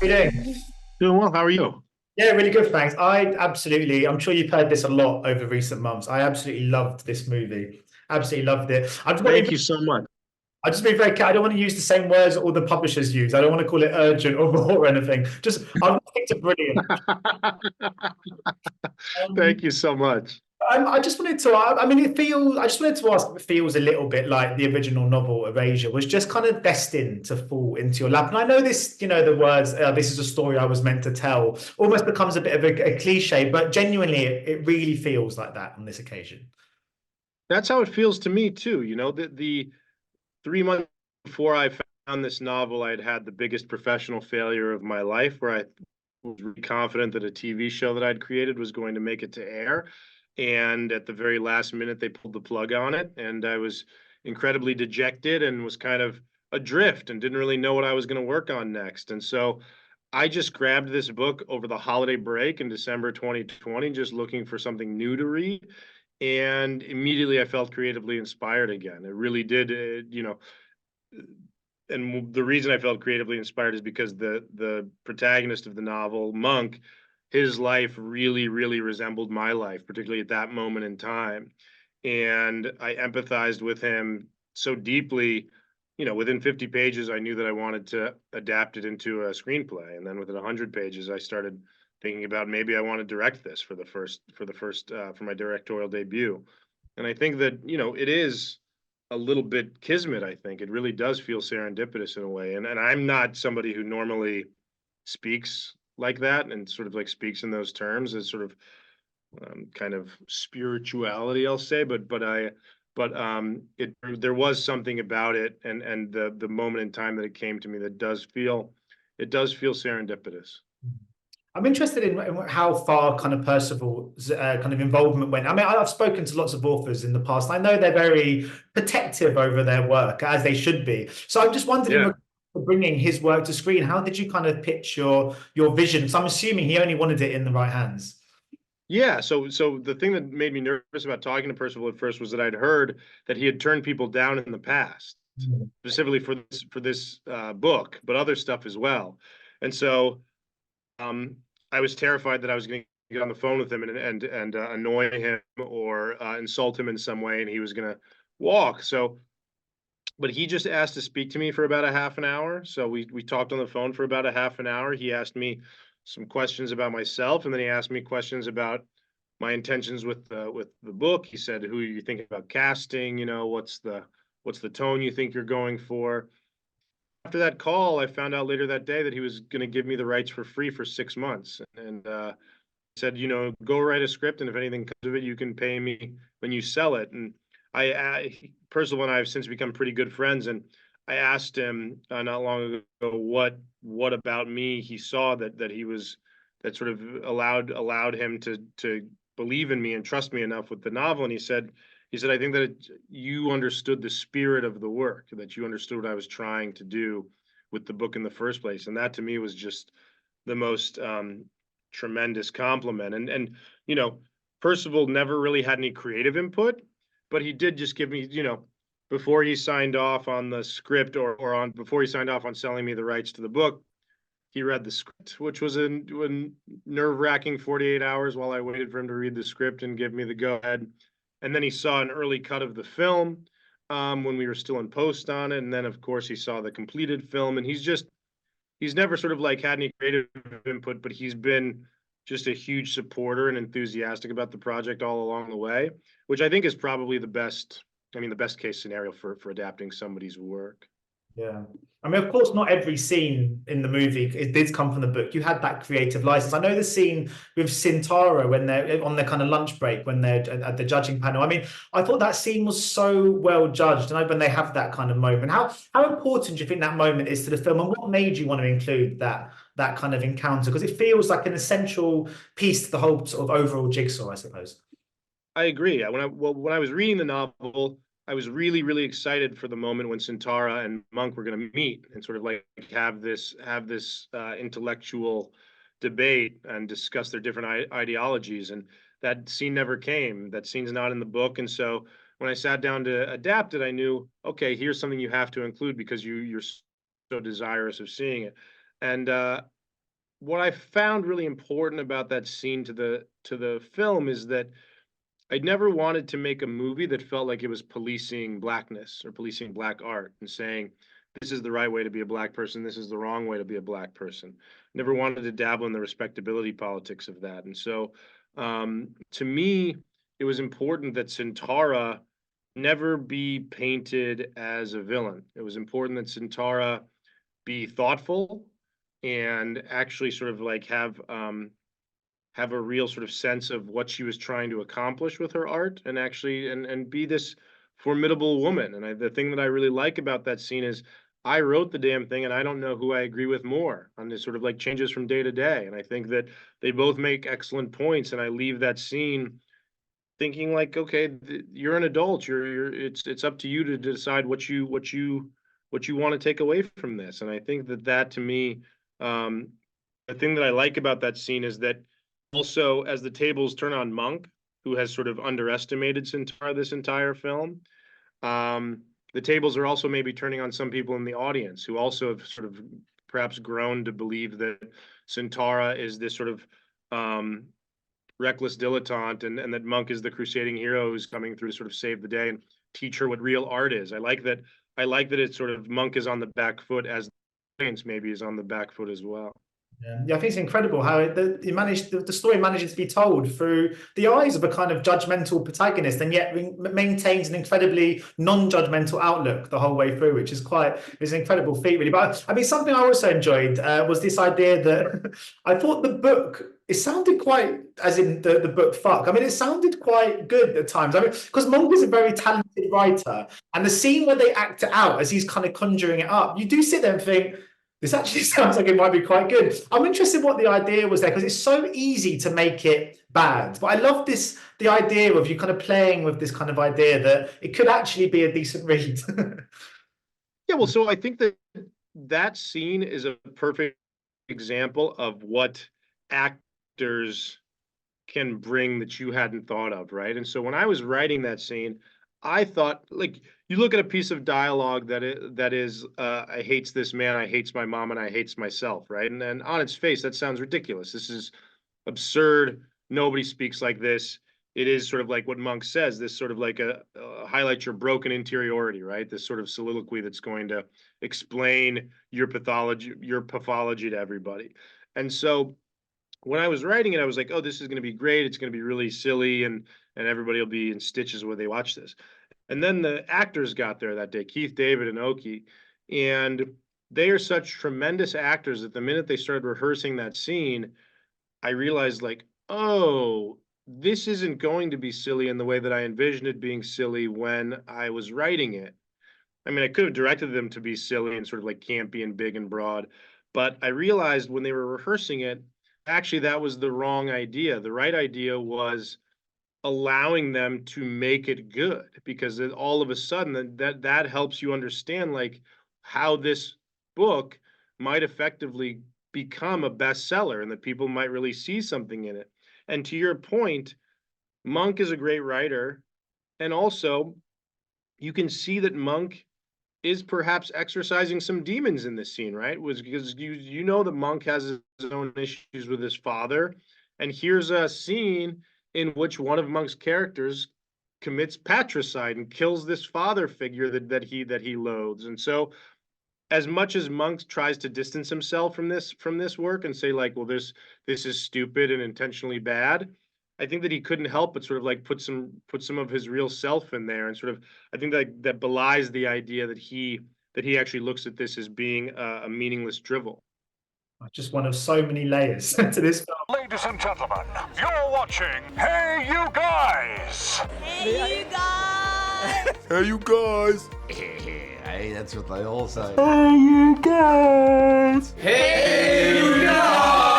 you doing? Doing well. How are you? Yeah, really good, thanks. I'm sure you've heard this a lot over recent months. I absolutely loved this movie. Absolutely loved it. Thank you so much. I've just been very careful. I don't want to use the same words all the publishers use. I don't want to call it urgent or raw or anything. I think it's brilliant. Um, Thank you so much. I just wanted to, I mean, I just wanted to ask if it feels a little bit like the original novel, Erasure, was just kind of destined to fall into your lap. And I know this, the words, this is a story I was meant to tell, almost becomes a bit of a cliche, but genuinely, it really feels like that on this occasion. That's how it feels to me too. The 3 months before I found this novel, I had had the biggest professional failure of my life, where I was really confident that a TV show that I'd created was going to make it to air. And at the very last minute, they pulled the plug on it. And I was incredibly dejected and was kind of adrift and didn't really know what I was going to work on next. And so I just grabbed this book over the holiday break in December 2020, just looking for something new to read. And immediately I felt creatively inspired again. It really did, and the reason I felt creatively inspired is because the protagonist of the novel, Monk, his life really resembled my life, particularly at that moment in time. And I empathized with him so deeply. Within 50 pages, I knew that I wanted to adapt it into a screenplay. And then within 100 pages, I started thinking about maybe I want to direct this for my directorial debut. And I think that, it is a little bit kismet. I think it really does feel serendipitous in a way. And I'm not somebody who normally speaks like that and sort of like speaks in those terms as sort of kind of spirituality, I'll say. But it there was something about it, and the moment in time that it came to me that does feel serendipitous. I'm interested in how far kind of Percival's kind of involvement went. I mean, I've spoken to lots of authors in the past. I know they're very protective over their work, as they should be. So I'm just wondering, Yeah. bringing his work to screen, how did you kind of pitch your vision? So I'm assuming he only wanted it in the right hands. Yeah, so the thing that made me nervous about talking to Percival at first was that I'd heard that he had turned people down in the past, specifically for this book, but other stuff as well. And so I was terrified that I was going to get on the phone with him and annoy him or insult him in some way, and he was going to walk. But he just asked to speak to me for about a half an hour. So we talked on the phone for about a half an hour. He asked me some questions about myself, and then he asked me questions about my intentions with the book. He said, "Who are you thinking about casting? What's the tone you think you're going for?" After that call, I found out later that day that he was going to give me the rights for free for 6 months, and said, go write a script, and if anything comes of it, you can pay me when you sell it. And Percival and I have since become pretty good friends, and I asked him not long ago what about me he saw that sort of allowed him to believe in me and trust me enough with the novel. And he said, I think that you understood the spirit of the work, that you understood what I was trying to do with the book in the first place. And that to me was just the most tremendous compliment. And Percival never really had any creative input, but he did just give me, before he signed off on the script or on before he signed off on selling me the rights to the book, he read the script, which was a nerve-wracking 48 hours while I waited for him to read the script and give me the go-ahead. And then he saw an early cut of the film when we were still in post on it. And then, of course, he saw the completed film. And he's never sort of like had any creative input, but he's been just a huge supporter and enthusiastic about the project all along the way, which I think is probably the best case scenario for adapting somebody's work. Yeah. I mean, of course, not every scene in the movie it did come from the book. You had that creative license. I know the scene with Centura when they're on their kind of lunch break when they're at the judging panel. I mean, I thought that scene was so well judged, and when they have that kind of moment, how important do you think that moment is to the film, and what made you want to include that kind of encounter? Because it feels like an essential piece to the whole sort of overall jigsaw, I suppose. I agree. When I was reading the novel, I was really excited for the moment when Centara and Monk were going to meet and sort of like have this intellectual debate and discuss their different ideologies. And that scene never came. That scene's not in the book. And so when I sat down to adapt it, I knew, okay, here's something you have to include because you're so desirous of seeing it. And what I found really important about that scene to the film is that I never wanted to make a movie that felt like it was policing blackness or policing black art and saying, this is the right way to be a black person, this is the wrong way to be a black person. Never wanted to dabble in the respectability politics of that. And so to me, it was important that Centura never be painted as a villain. It was important that Centura be thoughtful and actually sort of like have a real sort of sense of what she was trying to accomplish with her art, and actually and be this formidable woman. And the thing that I really like about that scene is I wrote the damn thing, and I don't know who I agree with more on this sort of like changes from day to day. And I think that they both make excellent points, and I leave that scene thinking like, okay, you're an adult. It's up to you to decide what you want to take away from this. And I think that to me, the thing that I like about that scene is that also, as the tables turn on Monk, who has sort of underestimated Centura this entire film, the tables are also maybe turning on some people in the audience who also have sort of perhaps grown to believe that Centura is this sort of reckless dilettante, and that Monk is the crusading hero who's coming through to sort of save the day and teach her what real art is. I like that it's sort of Monk is on the back foot as the audience maybe is on the back foot as well. Yeah, I think it's incredible how the story manages to be told through the eyes of a kind of judgmental protagonist, and yet maintains an incredibly non-judgmental outlook the whole way through, which is an incredible feat, really. But I mean, something I also enjoyed was this idea that I thought the book, it sounded quite, as in the book fuck. I mean, it sounded quite good at times. I mean, because Monk is a very talented writer, and the scene where they act it out as he's kind of conjuring it up, you do sit there and think, this actually sounds like it might be quite good. I'm interested in what the idea was there, because it's so easy to make it bad. But I love the idea of you kind of playing with this kind of idea that it could actually be a decent read. Yeah, well, so I think that scene is a perfect example of what actors can bring that you hadn't thought of, right? And so when I was writing that scene, I thought, like, you look at a piece of dialogue that is I hates this man, I hates my mom, and I hates myself, right? And then on its face, that sounds ridiculous. This is absurd. Nobody speaks like this. It is sort of like what Monk says, this sort of like a highlight your broken interiority, right? This sort of soliloquy that's going to explain your pathology to everybody. And so when I was writing it, I was like, oh, this is going to be great. It's going to be really silly, and everybody will be in stitches when they watch this. And then the actors got there that day, Keith David and Oki, and they are such tremendous actors that the minute they started rehearsing that scene, I realized like, oh, this isn't going to be silly in the way that I envisioned it being silly when I was writing it. I mean, I could have directed them to be silly and sort of like campy and big and broad, but I realized when they were rehearsing it, actually that was the wrong idea. The right idea was allowing them to make it good, because all of a sudden that helps you understand like how this book might effectively become a bestseller, and that people might really see something in it. And to your point, Monk is a great writer, and also you can see that Monk is perhaps exercising some demons in this scene, right? Was because you know that Monk has his own issues with his father, and here's a scene in which one of Monk's characters commits patricide and kills this father figure that he loathes. And so, as much as Monk tries to distance himself from this work and say like, well, this is stupid and intentionally bad, I think that he couldn't help but sort of like put some of his real self in there, and sort of, I think that belies the idea that he actually looks at this as being a meaningless drivel. Just one of so many layers to this film. Ladies and gentlemen, you're watching Hey You Guys! Hey, you guys! Hey you guys! Hey, that's what they all say. Hey you guys! Hey, you guys!